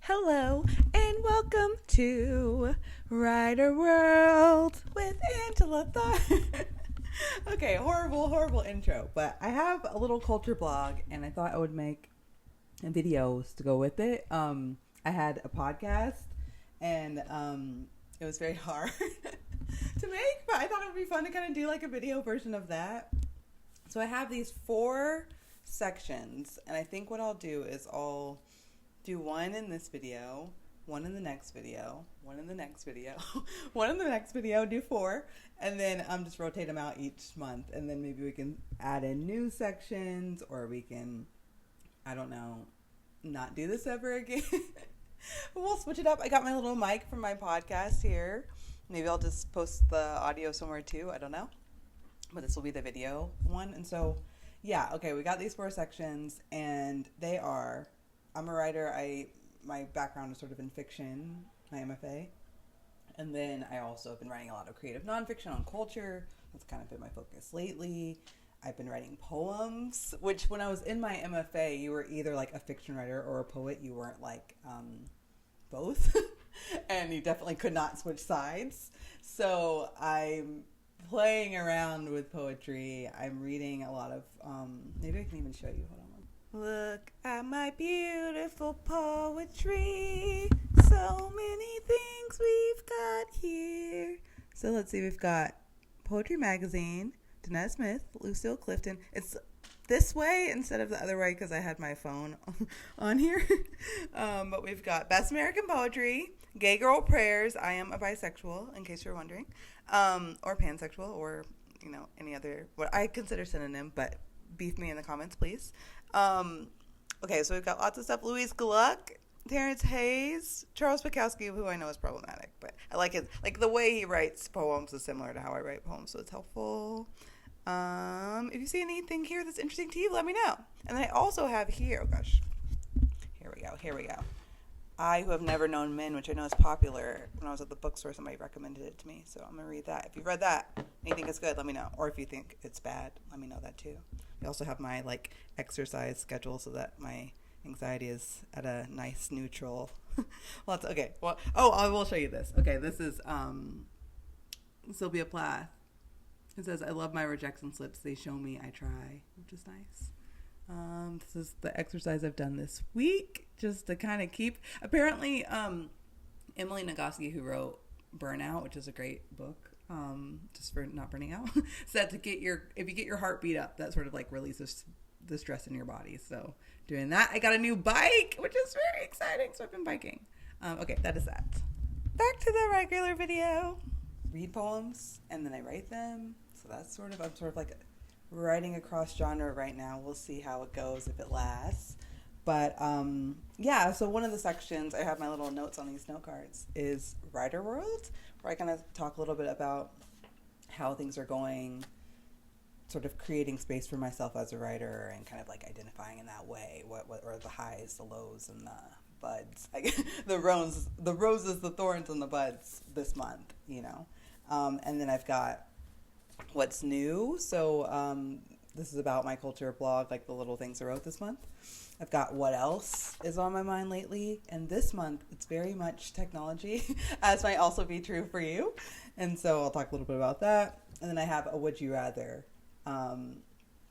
Hello and welcome to Writer World with Angela Thorne. Okay, horrible intro, but I have a little culture blog and I thought I would make videos to go with it. I had a podcast and it was very hard to make, but I thought it would be fun to kind of do like a video version of that. So I have these 4 sections, and I think what I'll do is I'll do one in this video, one in the next video, one in the next video, one in the next video, do 4, and then just rotate them out each month, and then maybe we can add in new sections, or we can, I don't know, not do this ever again. We'll switch it up. I got my little mic from my podcast here. Maybe I'll just post the audio somewhere too. I don't know. But this will be the video one. And so, yeah, okay, we got these 4 sections, and they are, I'm a writer. My background is sort of in fiction, my MFA. And then I also have been writing a lot of creative nonfiction on culture. That's kind of been my focus lately. I've been writing poems, which when I was in my MFA, you were either like a fiction writer or a poet. You weren't like both. And you definitely could not switch sides. So I'm playing around with poetry. I'm reading a lot of, maybe I can even show you. Hold on. Look at my beautiful poetry. So many things we've got here. So let's see, we've got Poetry Magazine, Danette Smith, Lucille Clifton. It's this way instead of the other way because I had my phone on here. But we've got Best American Poetry, Gay Girl Prayers, I Am a Bisexual, in case you're wondering, or pansexual, or, you know, any other, what I consider synonym, but beef me in the comments, please. Okay, so we've got lots of stuff. Louise Gluck, Terrence Hayes, Charles Bukowski, who I know is problematic, but I like it. Like, the way he writes poems is similar to how I write poems, so it's helpful. If you see anything here that's interesting to you, let me know. And then I also have here, oh gosh, here we go. I Who Have Never Known Men, which I know is popular. When I was at the bookstore, somebody recommended it to me, so I'm going to read that. If you've read that and you think it's good, let me know. Or if you think it's bad, let me know that too. I also have my, like, exercise schedule so that my anxiety is at a nice neutral. Okay. Well, I will show you this. Okay, this is Sylvia Plath. It says, I love my rejection slips. They show me I try, which is nice. This is the exercise I've done this week, just to kind of keep. Apparently, Emily Nagoski, who wrote Burnout, which is a great book, just for not burning out, said if you get your heart beat up, that sort of like releases the stress in your body. So doing that, I got a new bike, which is very exciting. So I've been biking. Okay, that is that. Back to the regular video. Read poems and then I write them. So that's I'm sort of like writing across genre right now. We'll see how it goes, if it lasts. But yeah, so one of the sections, I have my little notes on these note cards, is Writer World, where I kind of talk a little bit about how things are going, sort of creating space for myself as a writer and kind of like identifying in that way what are the highs, the lows, and the buds. the roses, the thorns, and the buds this month, you know. And then I've got what's new. So this is about my culture blog, like the little things I wrote this month. I've got what else is on my mind lately. And this month, it's very much technology, as might also be true for you. And so I'll talk a little bit about that. And then I have a would you rather,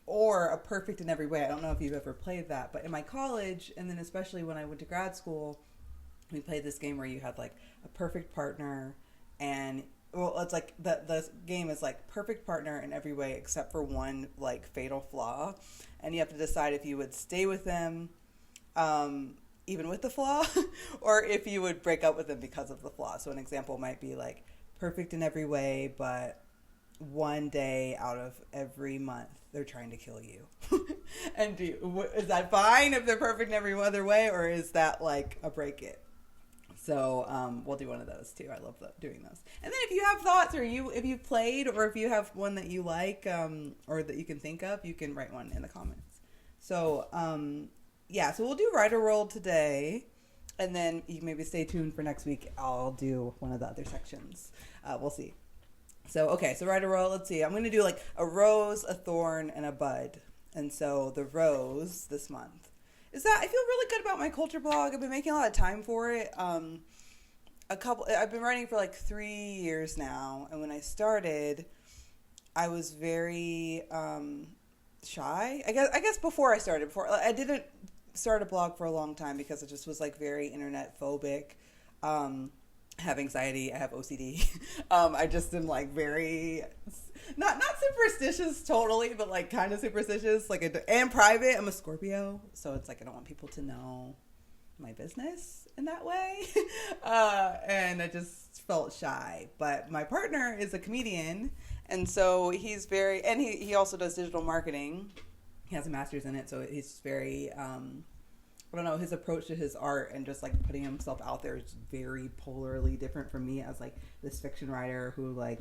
or a perfect in every way. I don't know if you've ever played that, but in my college, and then especially when I went to grad school, we played this game where you had like a perfect partner, and well, it's like the game is like perfect partner in every way except for one like fatal flaw, and you have to decide if you would stay with them even with the flaw or if you would break up with them because of the flaw. So an example might be like perfect in every way, but one day out of every month they're trying to kill you. And is that fine if they're perfect in every other way, or is that like a break it? So we'll do one of those too. I love doing those. And then if you have thoughts, or if you've played, or if you have one that you like, or that you can think of, you can write one in the comments. So yeah, so we'll do Writer World today, and then you can maybe stay tuned for next week. I'll do one of the other sections. We'll see. So okay, so Writer World. Let's see. I'm going to do like a rose, a thorn, and a bud. And so the rose this month is that I feel really good about my culture blog. I've been making a lot of time for it. I've been writing for like 3 years now, and when I started, I was very shy. I guess before I didn't start a blog for a long time because it just was like very internet phobic. I have anxiety. I have OCD. I just am like very not superstitious totally, but like kind of superstitious. Like and private. I'm a Scorpio, so it's like I don't want people to know my business in that way. And I just felt shy. But my partner is a comedian, and so he's very, and he also does digital marketing. He has a master's in it, so he's very, I don't know, his approach to his art and just like putting himself out there is very polarly different from me as like this fiction writer who like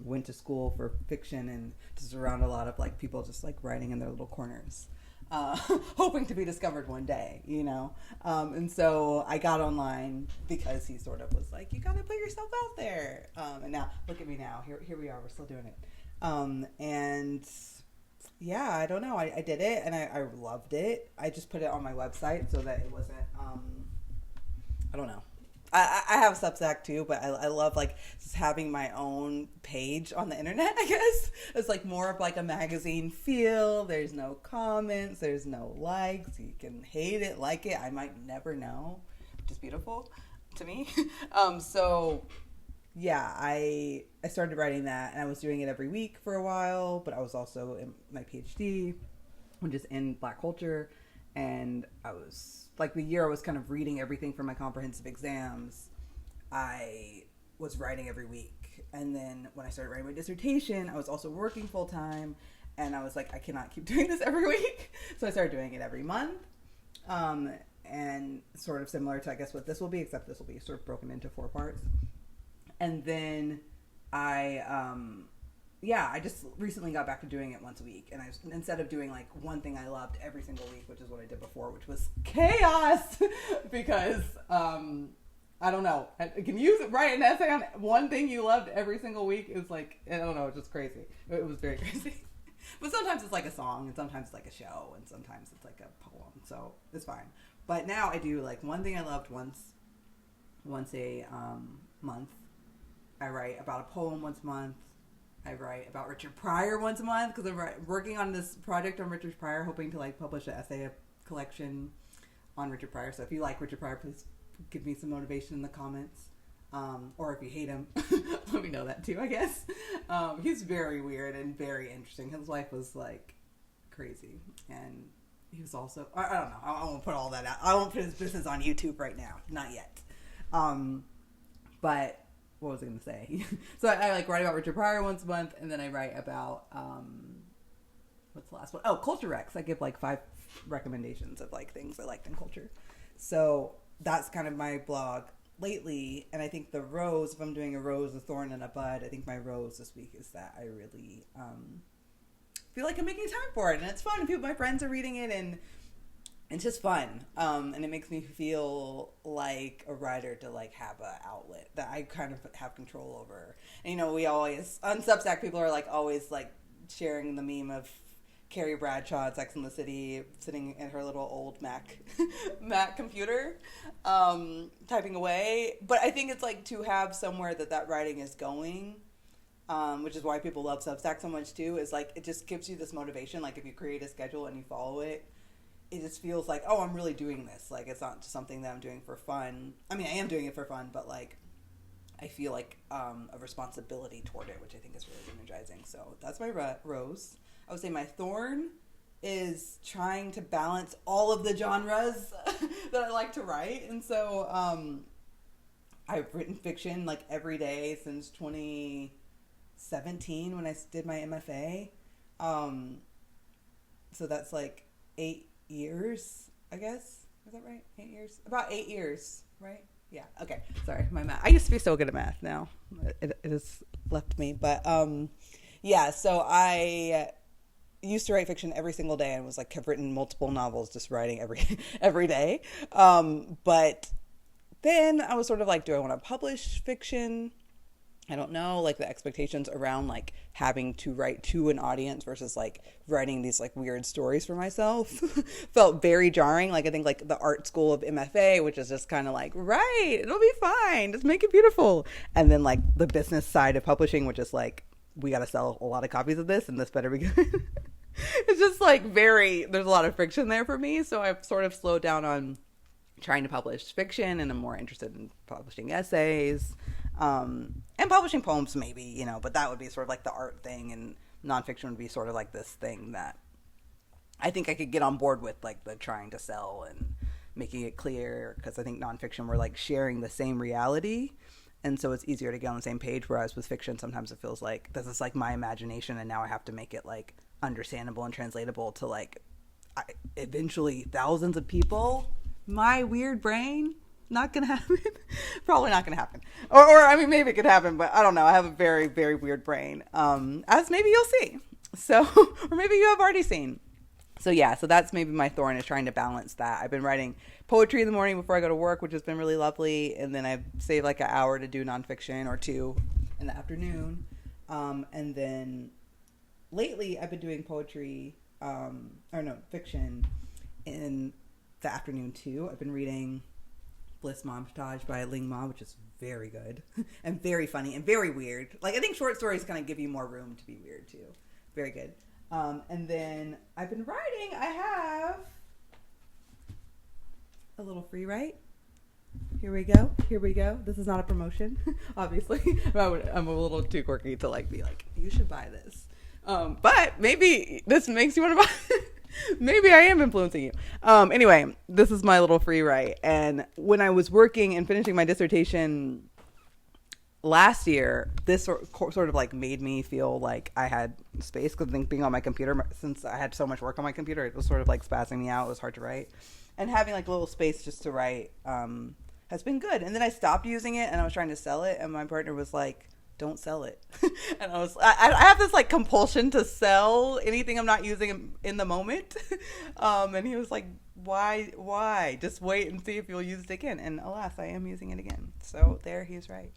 went to school for fiction and just around a lot of like people just like writing in their little corners. Hoping to be discovered one day, you know? And so I got online because he sort of was like, you got to put yourself out there. And now, look at me now. Here we are. We're still doing it. And yeah, I don't know. I did it and I loved it. I just put it on my website so that it wasn't, I don't know. I have Substack too, but I love like just having my own page on the internet, I guess. It's like more of like a magazine feel. There's no comments. There's no likes. You can hate it, like it. I might never know, which is beautiful to me. So yeah, I started writing that and I was doing it every week for a while, but I was also in my PhD, which is in Black culture. And I was, like the year I was kind of reading everything for my comprehensive exams, I was writing every week. And then when I started writing my dissertation, I was also working full time. And I was like, I cannot keep doing this every week. So I started doing it every month. And sort of similar to, I guess, what this will be, except this will be sort of broken into 4 parts. And then I just recently got back to doing it once a week. And instead of doing like one thing I loved every single week, which is what I did before, which was chaos, because I don't know. Can you write an essay on one thing you loved every single week? Is like, I don't know, it's just crazy. It was very crazy. But sometimes it's like a song, and sometimes it's like a show, and sometimes it's like a poem. So it's fine. But now I do like one thing I loved once a month. I write about a poem once a month. I write about Richard Pryor once a month because I'm working on this project on Richard Pryor, hoping to like publish an essay collection on Richard Pryor. So if you like Richard Pryor, please give me some motivation in the comments. Or if you hate him, let me know that too, I guess. He's very weird and very interesting. His life was like crazy. And he was also, I don't know. I won't put all that out. I won't put his business on YouTube right now. Not yet. But what was I going to say? So I like write about Richard Pryor once a month, and then I write about what's the last one? Oh, Culture Rex. I give like 5 recommendations of like things I liked in culture. So that's kind of my blog lately. And I think the rose, if I'm doing a rose, a thorn, and a bud, I think my rose this week is that I really feel like I'm making time for it, and it's fun. My friends are reading it, and it's just fun, and it makes me feel like a writer to like have an outlet that I kind of have control over. And you know, we always on Substack, people are like always like sharing the meme of Carrie Bradshaw at Sex and the City sitting at her little old Mac computer, typing away. But I think it's like to have somewhere that writing is going, which is why people love Substack so much too. Is like it just gives you this motivation. Like if you create a schedule and you follow it. It just feels like, oh, I'm really doing this. Like, it's not just something that I'm doing for fun. I mean, I am doing it for fun, but, like, I feel like a responsibility toward it, which I think is really energizing. So that's my rose. I would say my thorn is trying to balance all of the genres that I like to write. And so I've written fiction, like, every day since 2017 when I did my MFA. So that's, like, 8 years, I guess. Is that right? 8 years? About 8 years, right? Yeah. Okay. Sorry, my math. I used to be so good at math. Now it has left me. But yeah. So I used to write fiction every single day, and was like have written multiple novels, just writing every day. But then I was sort of like, do I want to publish fiction? I don't know, like the expectations around like having to write to an audience versus like writing these like weird stories for myself felt very jarring. Like I think like the art school of MFA, which is just kind of like, right, it'll be fine, just make it beautiful. And then like the business side of publishing, which is like, we got to sell a lot of copies of this and this better be good. It's just like there's a lot of friction there for me. So I've sort of slowed down on trying to publish fiction, and I'm more interested in publishing essays, and publishing poems maybe, but that would be sort of like the art thing, and nonfiction would be sort of like this thing that I think I could get on board with, like the trying to sell and making it clear, because I think nonfiction, we're like sharing the same reality, and so it's easier to get on the same page, whereas with fiction sometimes it feels like this is like my imagination and now I have to make it like understandable and translatable to like eventually thousands of people. My weird brain, not gonna happen. Probably not gonna happen. Or I mean, maybe it could happen, but I don't know. I have a very, very weird brain, as maybe you'll see. So, or maybe you have already seen. So yeah, so that's maybe my thorn, is trying to balance that. I've been writing poetry in the morning before I go to work, which has been really lovely. And then I've saved like an hour to do nonfiction, or 2 in the afternoon. And then lately I've been doing fiction in the afternoon too. I've been reading Bliss Montage by Ling Ma, which is very good and very funny and very weird. Like I think short stories kind of give you more room to be weird too. Very good. And then I've been writing. I have a little free write. Here we go. This is not a promotion, obviously. I'm a little too quirky to like be like, you should buy this. But maybe this makes you want to buy it. Maybe I am influencing you. Anyway, this is my little free write. And when I was working and finishing my dissertation last year, this sort of like made me feel like I had space, because I think being on my computer, since I had so much work on my computer, it was sort of like spazzing me out. It was hard to write. And having like a little space just to write has been good. And then I stopped using it and I was trying to sell it. And my partner was like, don't sell it. And I have this like compulsion to sell anything I'm not using in the moment. And he was like, why? Just wait and see if you'll use it again. And alas, I am using it again. So there he is right.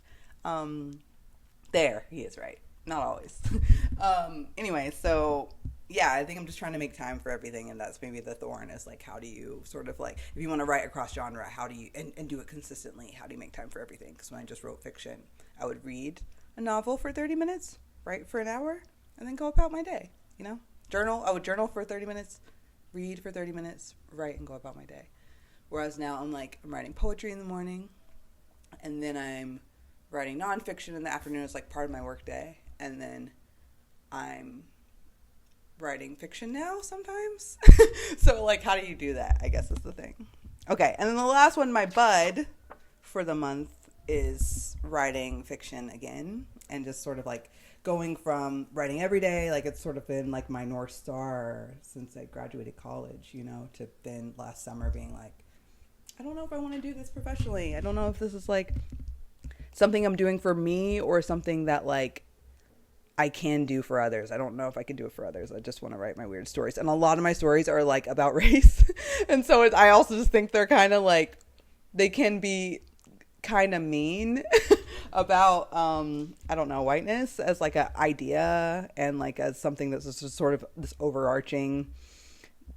There he is right. Not always. Anyway, so yeah, I think I'm just trying to make time for everything. And that's maybe the thorn, is like, how do you sort of like, if you want to write across genre, how do you, and do it consistently, how do you make time for everything? Because when I just wrote fiction, I would read a novel for 30 minutes, write for an hour, and then go about my day, Journal. I would journal for 30 minutes, read for 30 minutes, write, and go about my day. Whereas now I'm writing poetry in the morning, and then I'm writing nonfiction in the afternoon as like part of my work day, and then I'm writing fiction now sometimes. So like, how do you do that, I guess is the thing. Okay, and then the last one, my bud for the month, is writing fiction again, and just sort of like going from writing every day, like it's sort of been like my North Star since I graduated college, to then last summer being like, I don't know if I want to do this professionally. I don't know if this is like something I'm doing for me or something that like I can do for others. I don't know if I can do it for others. I just want to write my weird stories. And a lot of my stories are like about race. And so I also just think they're kind of like, they can be kind of mean about I don't know, whiteness as like an idea, and like as something that's just sort of this overarching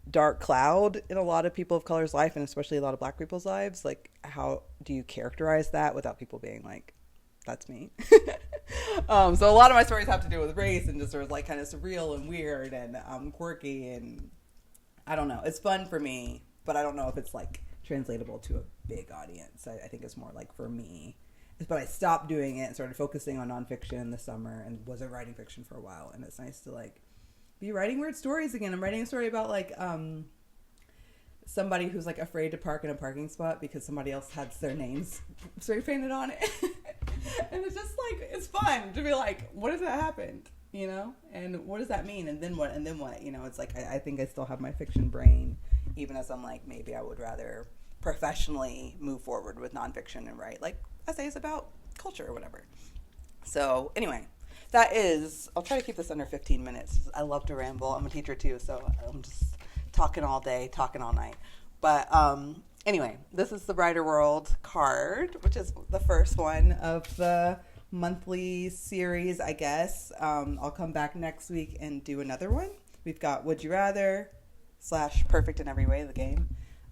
dark cloud in a lot of people of color's life, and especially a lot of Black people's lives. Like, how do you characterize that without people being like, that's me? So a lot of my stories have to do with race, and just sort of like kind of surreal and weird and quirky, and I don't know, it's fun for me, but I don't know if it's like translatable to a big audience. I think it's more like for me. But I stopped doing it and started focusing on nonfiction this summer, and wasn't writing fiction for a while. And it's nice to like be writing weird stories again. I'm writing a story about like somebody who's like afraid to park in a parking spot because somebody else has their names spray painted on it. And it's just like, it's fun to be like, what if that happened? And what does that mean? And then what? It's like, I think I still have my fiction brain, even as I'm like, maybe I would rather professionally move forward with nonfiction and write like essays about culture or whatever. So anyway, I'll try to keep this under 15 minutes. I love to ramble. I'm a teacher too, so I'm just talking all day, talking all night. But anyway, this is the Writer World card, which is the first one of the monthly series, I guess. I'll come back next week and do another one. We've got Would You Rather / Perfect in Every Way, the game.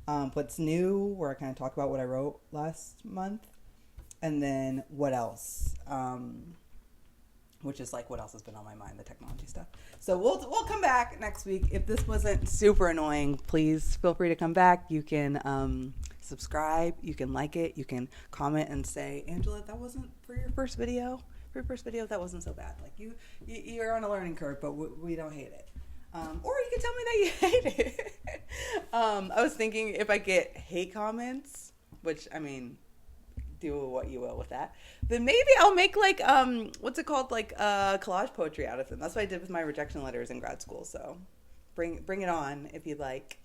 What's New, where I kind of talk about what I wrote last month. And then What Else, which is like what else has been on my mind, the technology stuff. So we'll come back next week. If this wasn't super annoying, please feel free to come back. You can subscribe, you can like it, you can comment and say, Angela, that wasn't for your first video. For your first video, that wasn't so bad. Like you're on a learning curve, but we don't hate it. Or you can tell me that you hate it. I was thinking if I get hate comments, which I mean, do what you will with that, then maybe I'll make like what's it called, like collage poetry out of them. That's what I did with my rejection letters in grad school. So bring it on if you'd like.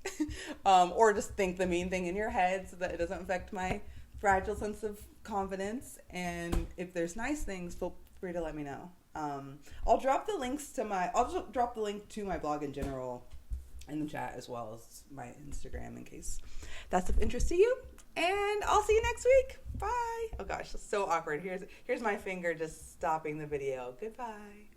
Or just think the mean thing in your head so that it doesn't affect my fragile sense of confidence. And if there's nice things, feel free to let me know. I'll drop the link to my blog in general in the chat, as well as my Instagram, in case that's of interest to you. And I'll see you next week. Bye. Oh gosh, it's so awkward. Here's my finger just stopping the video. Goodbye.